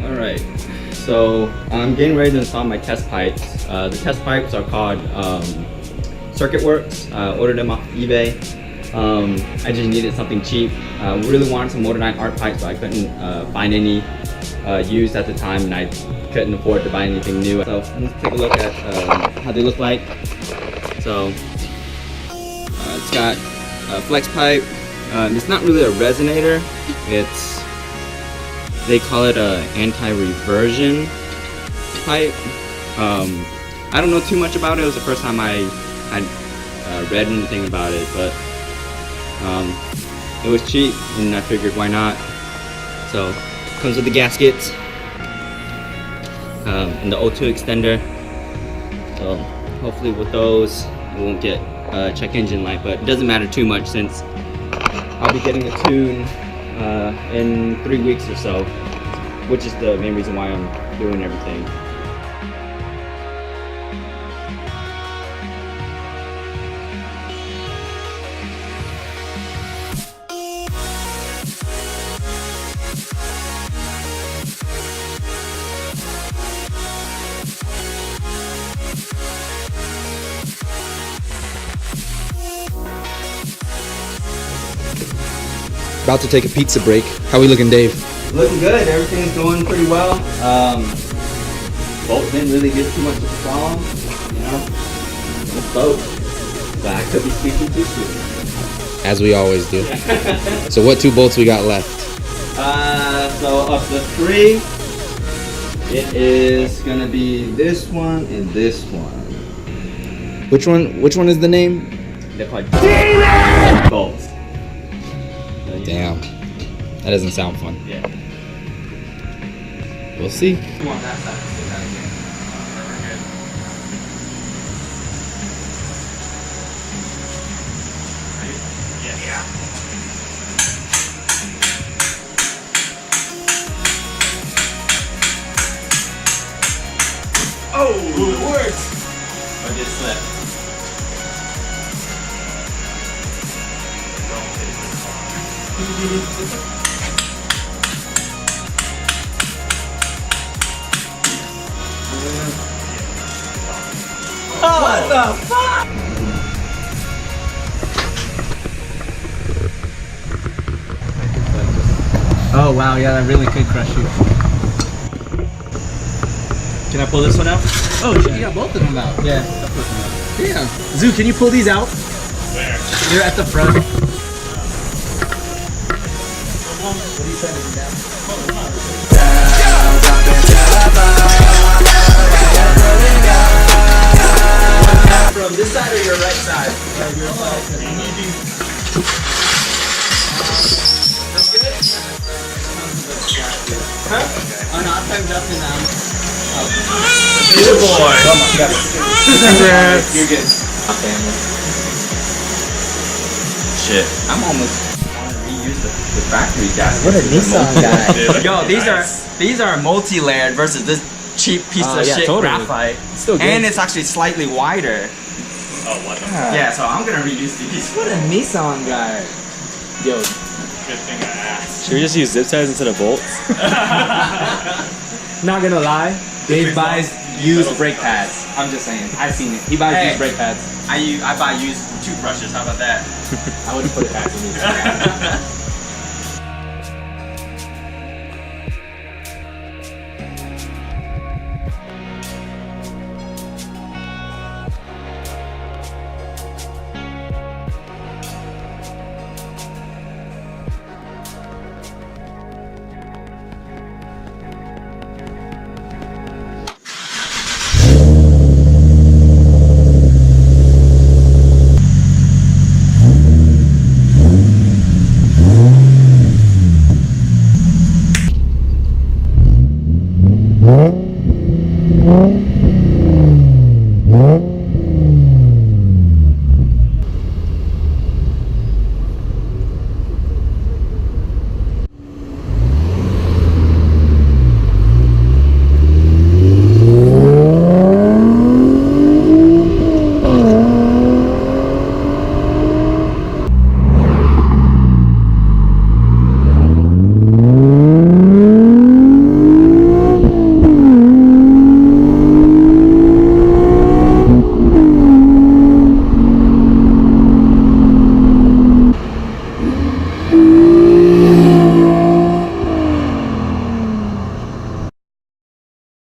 Alright, so I'm getting ready to install my test pipes. The test pipes are called Circuit Werks. Ordered them off eBay. I just needed something cheap. Really wanted some Motor 9 art pipes, but I couldn't find any used at the time, and I couldn't afford to buy anything new. So let's take a look at how they look like. So it's got a flex pipe. It's not really a resonator. They call it a anti-reversion pipe. I don't know too much about it. It was the first time I read anything about it, but it was cheap, and I figured why not. So it comes with the gaskets and the O2 extender. So hopefully with those we won't get check engine light, but it doesn't matter too much since I'll be getting a tune in 3 weeks or so, which is the main reason why I'm doing everything. About to take a pizza break. How we looking, Dave? Looking good. Everything's going pretty well. Bolt didn't really get too much of a problem, you know. It's boat, but I could be speaking too soon. As we always do. So what 2 bolts we got left? So of the 3, it is gonna be this one and this one. Which one is the name? They're called bolts. Damn. That doesn't sound fun. Yeah. We'll see. Come on, that side. Oh, it works! Or did it slip? What the fuck? Oh wow, yeah, that really could crush you. Can I pull this one out? Oh shit, you got both of them out. Yeah. Yeah. Zoo, can you pull these out? Where? You're at the front. What are you trying to do now? From this side or your right side? Your side. That's good? Huh? Oh no, I'll time Justin now. Good boy! Oh my god. You're good. Shit. I'm almost want to reuse the factory gas. What a Nissan guy. Yo, these are multi-layered versus this cheap piece of shit graphite. Still good. And it's actually slightly wider. Oh, what the Yeah, so I'm gonna reuse these. What a Nissan guy. Yo. good thing I asked. Should we just use zip ties instead of bolts? Not gonna lie, Dave buys used brake pads. I'm just saying. I've seen it. He buys used brake pads. I buy used toothbrushes. How about that? I wouldn't put it back in these.